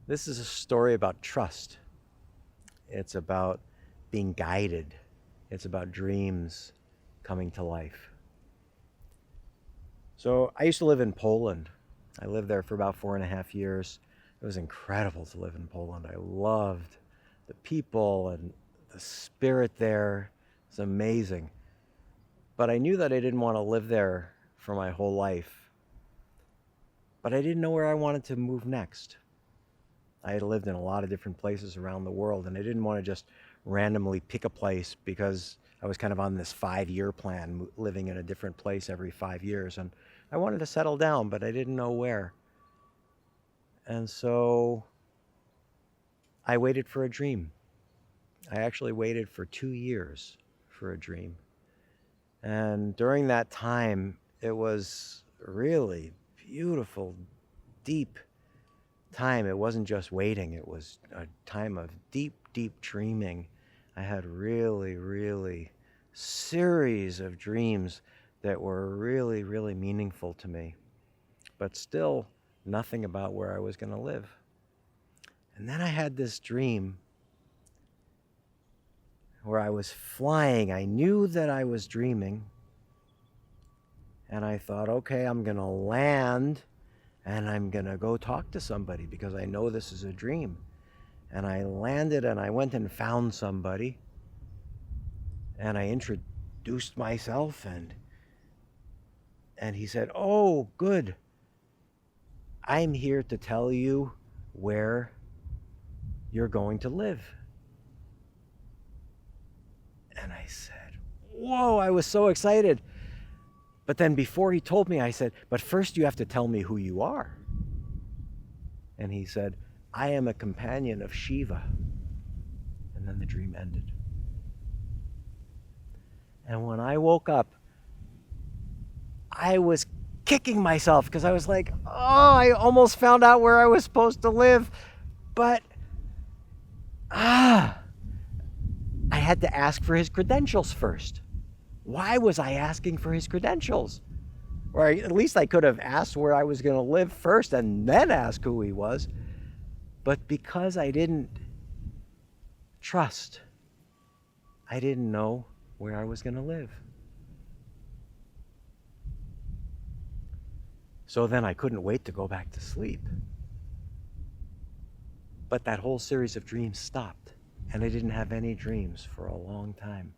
This is a story about trust. It's about being guided. It's about dreams coming to life. So I used to live in Poland. I lived there for about 4.5 years. It was incredible to live in Poland. I loved the people and the spirit there. It's amazing. But I knew that I didn't want to live there for my whole life. But I didn't know where I wanted to move next. I had lived in a lot of different places around the world, and I didn't want to just randomly pick a place because I was kind of on this 5-year plan, living in a different place every 5 years. And I wanted to settle down, but I didn't know where. And so I waited for a dream. I actually waited for 2 years for a dream. And during that time, it was really beautiful, deep time. It wasn't just waiting, it was a time of deep, deep dreaming. I had really series of dreams that were really, really meaningful to me, but still nothing about where I was going to live. And then I had this dream where I was flying. I knew that I was dreaming, and I thought, okay, I'm going to land and I'm going to go talk to somebody because I know this is a dream. And I landed and I went and found somebody and I introduced myself, and he said, "Oh, good. I'm here to tell you where you're going to live." And I said, whoa, I was so excited. But then before he told me, I said, "But first you have to tell me who you are." And he said, "I am a companion of Shiva." And then the dream ended. And when I woke up, I was kicking myself because I was like, oh, I almost found out where I was supposed to live. But, I had to ask for his credentials first. Why was I asking for his credentials? Or at least I could have asked where I was going to live first and then ask who he was. But because I didn't trust, I didn't know where I was going to live. So then I couldn't wait to go back to sleep. But that whole series of dreams stopped, and I didn't have any dreams for a long time.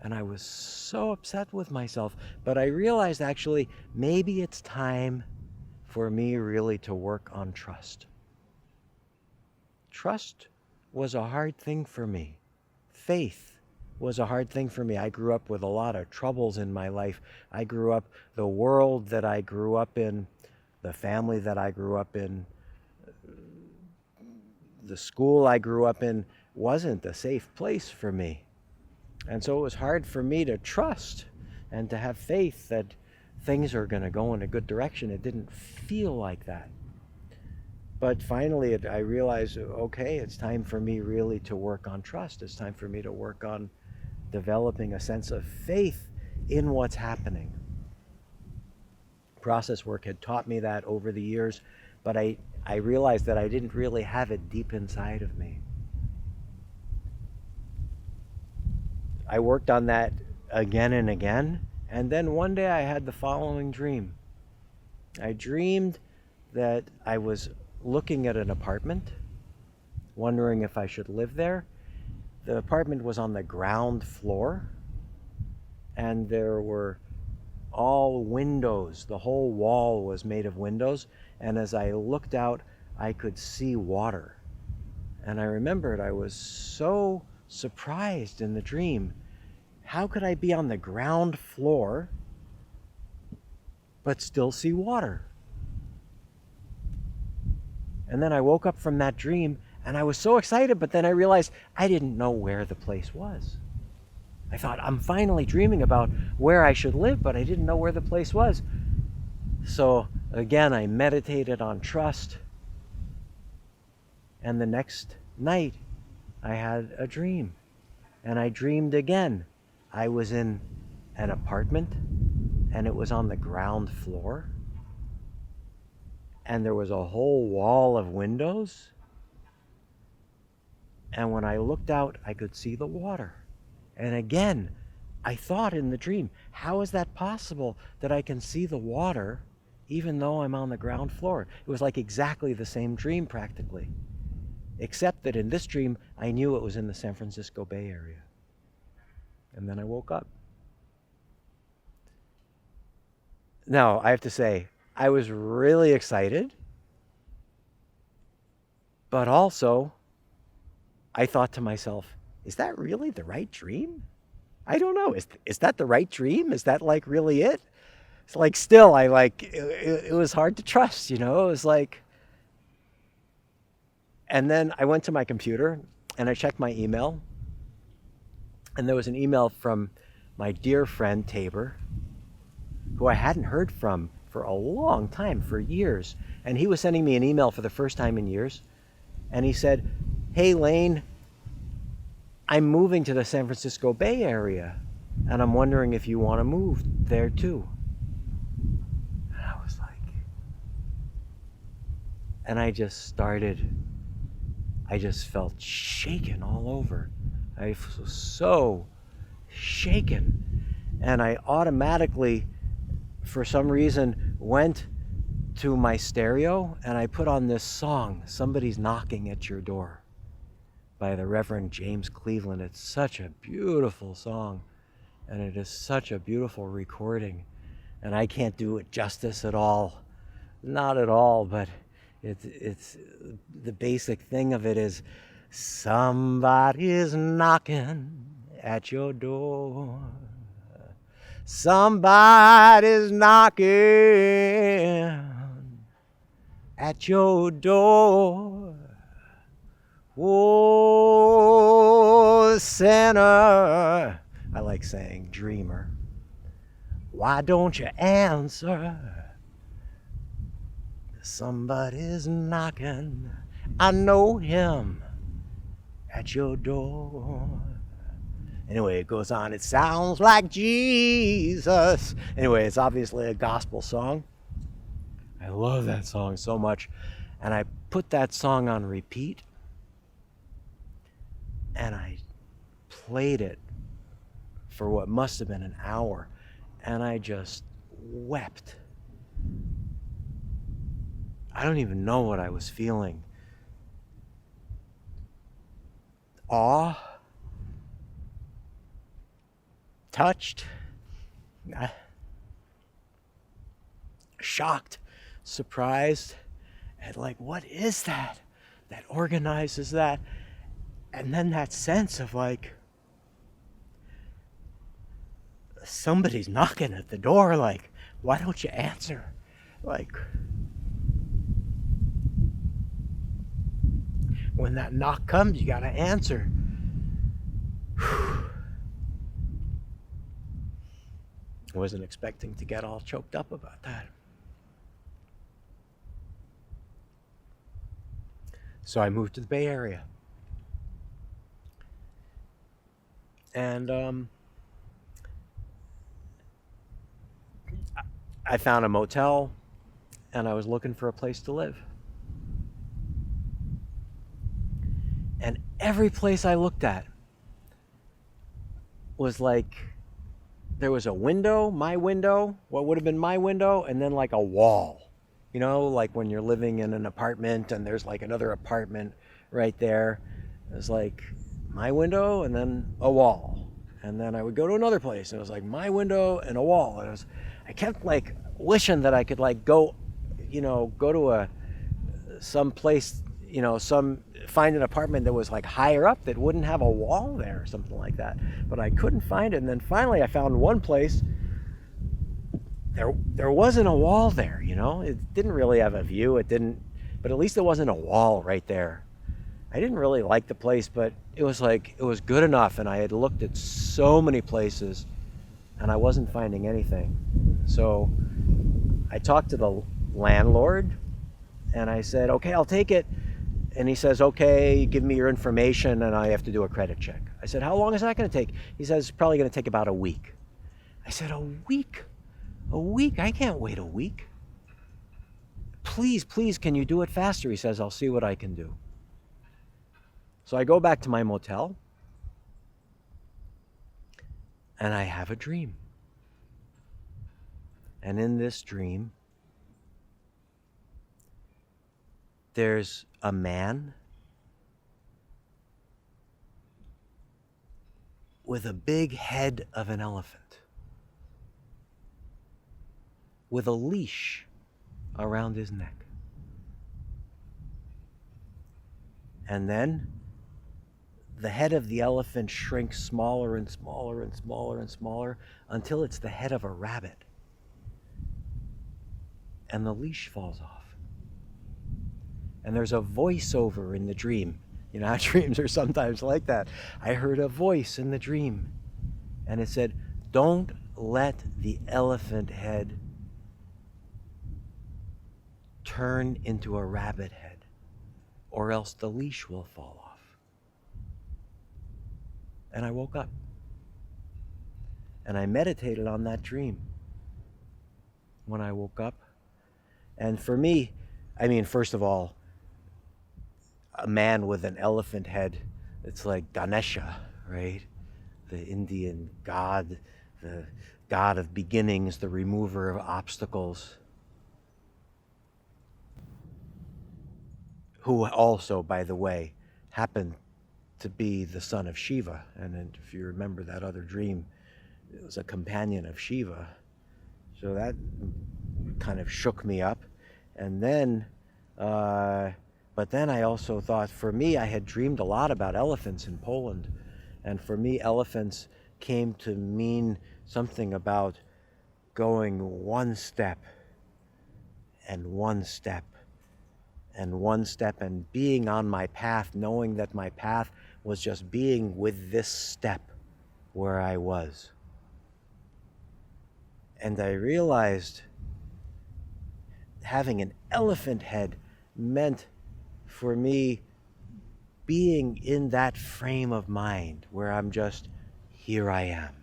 And I was so upset with myself, but I realized actually maybe it's time for me really to work on trust. Trust was a hard thing for me. Faith was a hard thing for me. I grew up with a lot of troubles in my life. I grew up, the world that I grew up in, the family that I grew up in, the school I grew up in wasn't a safe place for me. And so it was hard for me to trust and to have faith that things are going to go in a good direction. It didn't feel like that. But finally, I realized, okay, it's time for me really to work on trust. It's time for me to work on developing a sense of faith in what's happening. Process work had taught me that over the years, but I realized that I didn't really have it deep inside of me. I worked on that again and again, and then one day I had the following dream. I dreamed that I was looking at an apartment, wondering if I should live there. The apartment was on the ground floor, and there were all windows. The whole wall was made of windows, and as I looked out, I could see water. And I remembered I was so surprised in the dream. How could I be on the ground floor but still see water? And then I woke up from that dream and I was so excited, but then I realized I didn't know where the place was. I thought, I'm finally dreaming about where I should live, but I didn't know where the place was. So again, I meditated on trust. And the next night, I had a dream. And I dreamed again. I was in an apartment, and it was on the ground floor. And there was a whole wall of windows. And when I looked out, I could see the water. And again, I thought in the dream, how is that possible that I can see the water even though I'm on the ground floor? It was like exactly the same dream practically, except that in this dream, I knew it was in the San Francisco Bay Area. And then I woke up. Now, I have to say, I was really excited, but also I thought to myself, is that really the right dream? I don't know. Is that the right dream? Is that like really it? It's like still, it was hard to trust, you know? It was like, and then I went to my computer and I checked my email, and there was an email from my dear friend Tabor, who I hadn't heard from for a long time, for years. And he was sending me an email for the first time in years. And he said, hey, Lane, I'm moving to the San Francisco Bay Area, and I'm wondering if you want to move there too. And I was like, and I just felt shaken all over. I was so shaken. And I automatically, for some reason, went to my stereo and I put on this song, Somebody's Knocking at Your Door, by the Reverend James Cleveland. It's such a beautiful song, and it is such a beautiful recording. And I can't do it justice at all. Not at all, but it's the basic thing of it is, somebody's knocking at your door. Somebody's knocking at your door. Oh, sinner. I like saying dreamer. Why don't you answer? Somebody's knocking. I know him at your door. Anyway, it goes on. It sounds like Jesus. Anyway, it's obviously a gospel song. I love that song so much. And I put that song on repeat. And I played it for what must have been an hour. And I just wept. I don't even know what I was feeling. Awe. Touched, shocked, surprised, and like, what is that organizes that? And then that sense of like, somebody's knocking at the door, like, why don't you answer? Like, when that knock comes, you gotta answer. I wasn't expecting to get all choked up about that. So I moved to the Bay Area. And I found a motel, and I was looking for a place to live. And every place I looked at was like, there was a window, my window, what would have been my window, and then like a wall. You know, like when you're living in an apartment and there's like another apartment right there. It was like my window and then a wall. And then I would go to another place and it was like my window and a wall. And I kept like wishing that I could like go to some place, find an apartment that was like higher up that wouldn't have a wall there or something like that. But I couldn't find it. And then finally I found one place. There wasn't a wall there, It didn't really have a view. But at least there wasn't a wall right there. I didn't really like the place, but it was good enough. And I had looked at so many places and I wasn't finding anything. So I talked to the landlord and I said, okay, I'll take it. And he says, okay, give me your information and I have to do a credit check. I said, how long is that going to take? He says, it's probably going to take about a week. I said, a week? A week? I can't wait a week. Please, can you do it faster? He says, I'll see what I can do. So I go back to my motel and I have a dream. And in this dream, there's a man with a big head of an elephant, with a leash around his neck. And then the head of the elephant shrinks smaller and smaller and smaller and smaller until it's the head of a rabbit. And the leash falls off. And there's a voiceover in the dream. You know how dreams are sometimes like that. I heard a voice in the dream, and it said, "Don't let the elephant head turn into a rabbit head, or else the leash will fall off." And I woke up. And I meditated on that dream when I woke up. And for me, I mean, first of all, a man with an elephant head, it's like Ganesha, right? The Indian god, the god of beginnings, the remover of obstacles, who also, by the way, happened to be the son of Shiva. And if you remember that other dream, it was a companion of Shiva. So that kind of shook me up. And then, but then I also thought, for me, I had dreamed a lot about elephants in Poland. And for me, elephants came to mean something about going one step and one step and one step and being on my path, knowing that my path was just being with this step where I was. And I realized having an elephant head meant for me being in that frame of mind where I'm just, here I am,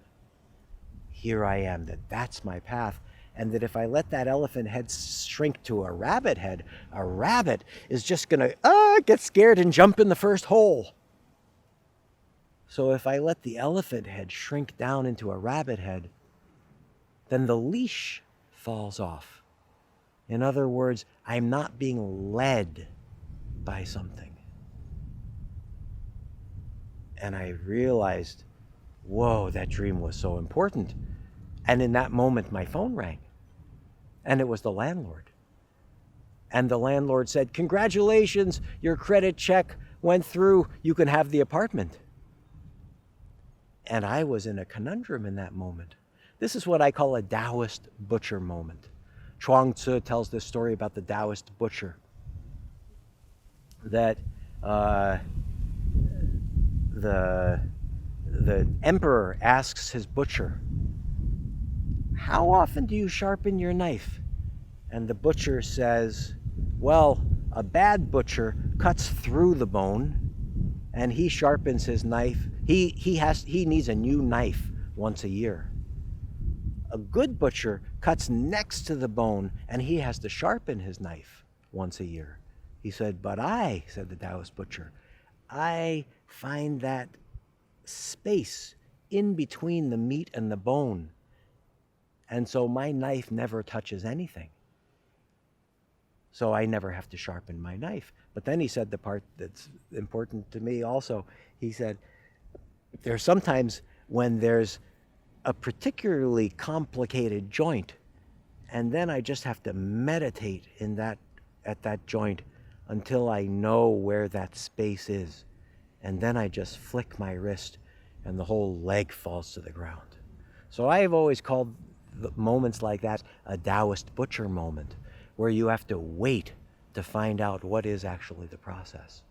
that's my path. And that if I let that elephant head shrink to a rabbit head, a rabbit is just gonna get scared and jump in the first hole. So if I let the elephant head shrink down into a rabbit head, then the leash falls off. In other words, I'm not being led by something. And I realized, whoa, that dream was so important. And in that moment, my phone rang. And it was the landlord. And the landlord said, "Congratulations, your credit check went through. You can have the apartment." And I was in a conundrum in that moment. This is what I call a Taoist butcher moment. Chuang Tzu tells this story about the Taoist butcher. That the emperor asks his butcher, "How often do you sharpen your knife?" And the butcher says, "Well, a bad butcher cuts through the bone and he sharpens his knife. He needs a new knife once a year. A good butcher cuts next to the bone and he has to sharpen his knife once a year." He said, "But I," said the Taoist butcher, "I find that space in between the meat and the bone. And so my knife never touches anything. So I never have to sharpen my knife." But then he said the part that's important to me also. He said, there's sometimes when there's a particularly complicated joint, and then I just have to meditate at that joint until I know where that space is. And then I just flick my wrist and the whole leg falls to the ground. So I have always called the moments like that a Taoist butcher moment, where you have to wait to find out what is actually the process.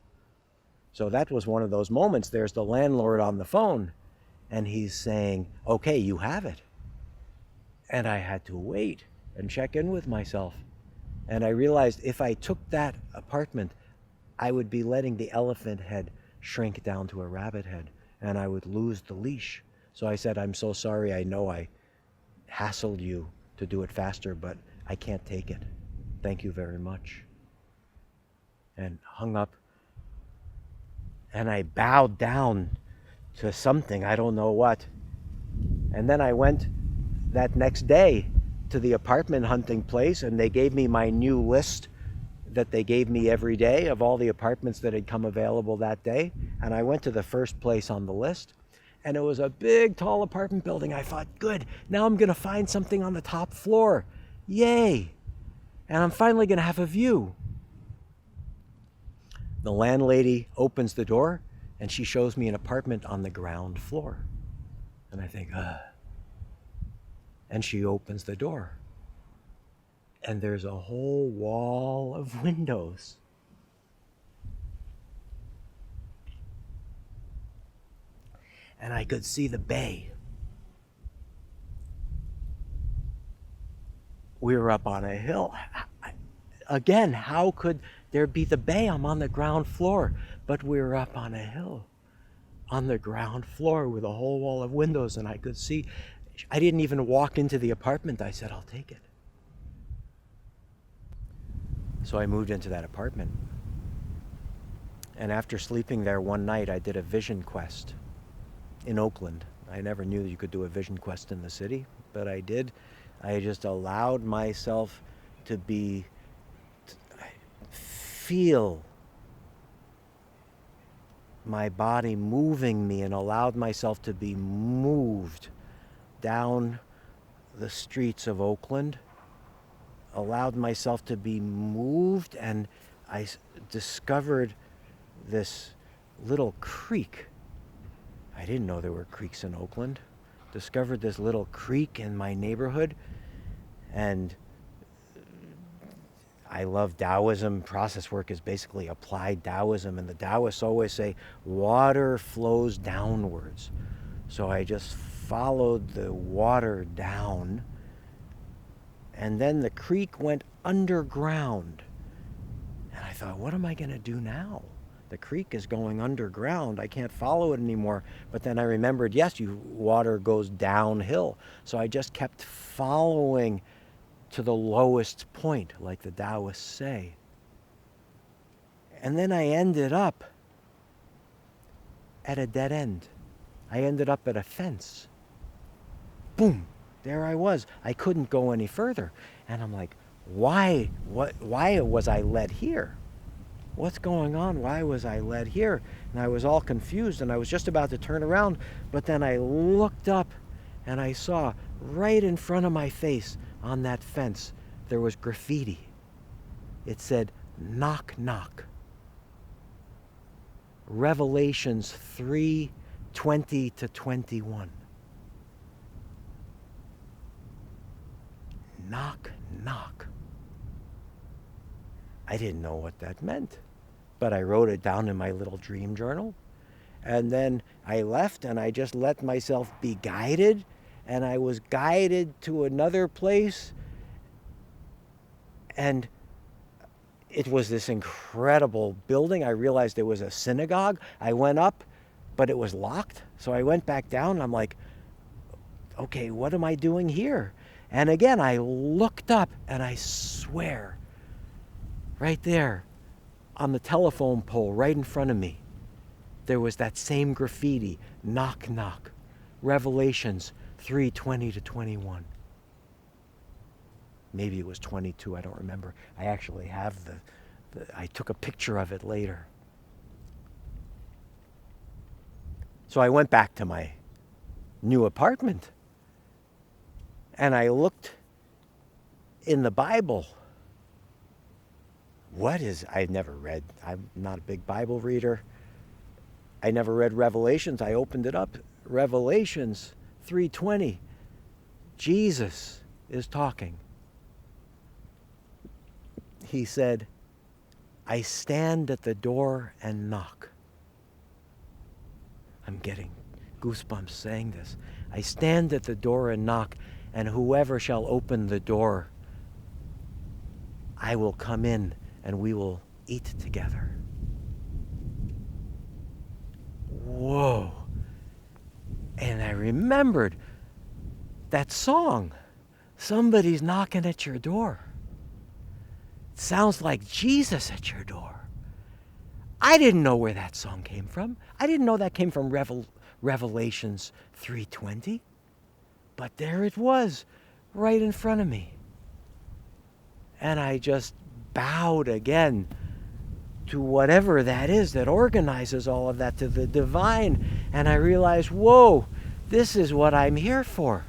So that was one of those moments. There's the landlord on the phone, and he's saying, "Okay, you have it." And I had to wait and check in with myself. And I realized if I took that apartment, I would be letting the elephant head shrink down to a rabbit head, and I would lose the leash. So I said, "I'm so sorry. I know I hassled you to do it faster, but I can't take it. Thank you very much." And hung up. And I bowed down to something, I don't know what. And then I went that next day to the apartment hunting place, and they gave me my new list that they gave me every day of all the apartments that had come available that day. And I went to the first place on the list, and it was a big, tall apartment building. I thought, good, now I'm going to find something on the top floor. Yay! And I'm finally going to have a view. The landlady opens the door, and she shows me an apartment on the ground floor. And I think, And she opens the door. And there's a whole wall of windows. And I could see the bay. We were up on a hill. Again, how could there be the bay? I'm on the ground floor. But we were up on a hill, on the ground floor with a whole wall of windows, and I could see. I didn't even walk into the apartment. I said, I'll take it. So I moved into that apartment. And after sleeping there one night, I did a vision quest in Oakland. I never knew that you could do a vision quest in the city, but I did. I just allowed myself to feel my body moving me, and allowed myself to be moved down the streets of Oakland, allowed myself to be moved, and I discovered this little creek. I didn't know there were creeks in Oakland. Discovered this little creek in my neighborhood, and I love Taoism. Process work is basically applied Taoism, and the Taoists always say water flows downwards. So I just followed the water down, and then the creek went underground. And I thought, what am I going to do now? The creek is going underground. I can't follow it anymore. But then I remembered, yes, water goes downhill. So I just kept following to the lowest point, like the Taoists say. And then I ended up at a dead end. I ended up at a fence. Boom, there I was. I couldn't go any further. And I'm like, why was I led here? What's going on? Why was I led here? And I was all confused, and I was just about to turn around, but then I looked up and I saw right in front of my face on that fence, there was graffiti. It said, knock, knock. Revelations 3:20 to 21. Knock, knock. I didn't know what that meant, but I wrote it down in my little dream journal. And then I left, and I just let myself be guided, and I was guided to another place, and it was this incredible building. I realized it was a synagogue. I went up, but it was locked. So I went back down. I'm like, okay, what am I doing here? And again, I looked up, and I swear, right there on the telephone pole right in front of me, there was that same graffiti, knock, knock, Revelations 3:20 to 21. Maybe it was 22, I don't remember. I actually have I took a picture of it later. So I went back to my new apartment, and I looked in the Bible. I've never read, I'm not a big Bible reader. I never read Revelations. I opened it up. Revelations 3:20. Jesus is talking. He said, I stand at the door and knock. I'm getting goosebumps saying this. I stand at the door and knock, and whoever shall open the door, I will come in and we will eat together. Whoa. And I remembered that song, Somebody's Knocking at Your Door. It sounds like Jesus at your door. I didn't know where that song came from. I didn't know that came from Revelations 3:20. But there it was, right in front of me. And I just bowed again to whatever that is that organizes all of that, to the divine. And I realized, whoa, this is what I'm here for.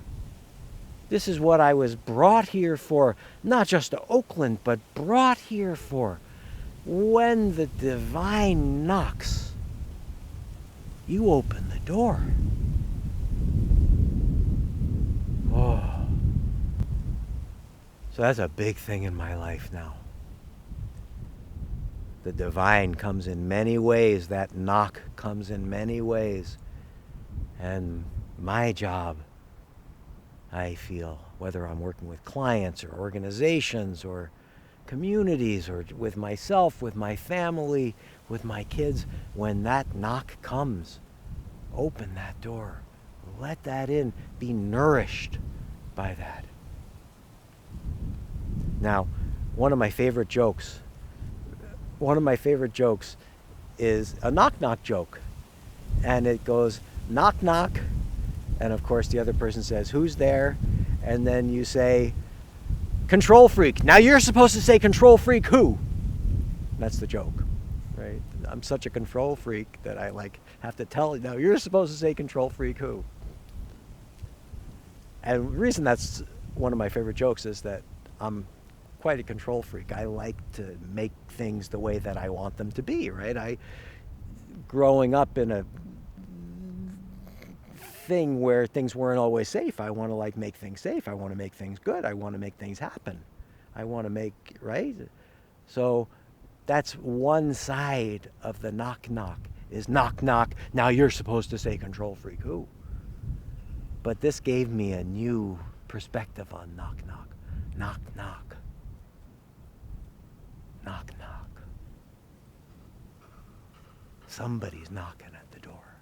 This is what I was brought here for, not just to Oakland, but brought here for. When the divine knocks, you open the door. Oh. So that's a big thing in my life now. The divine comes in many ways. That knock comes in many ways. And my job, I feel, whether I'm working with clients or organizations or communities or with myself, with my family, with my kids, when that knock comes, open that door. Let that in. Be nourished by that. Now, one of my favorite jokes is a knock-knock joke. And it goes, knock, knock. And of course, the other person says, who's there? And then you say, control freak. Now you're supposed to say control freak who? That's the joke, right? I'm such a control freak that I have to tell you, no, you're supposed to say control freak who? And the reason that's one of my favorite jokes is that I'm quite a control freak. I like to make things the way that I want them to be, right? Growing up in a thing where things weren't always safe, I want to make things safe. I want to make things good. I want to make things happen. I want to make, right? So that's one side of the knock knock, is knock knock. Now you're supposed to say control freak who? But this gave me a new perspective on knock knock. Knock knock. Knock knock. Somebody's knocking at the door.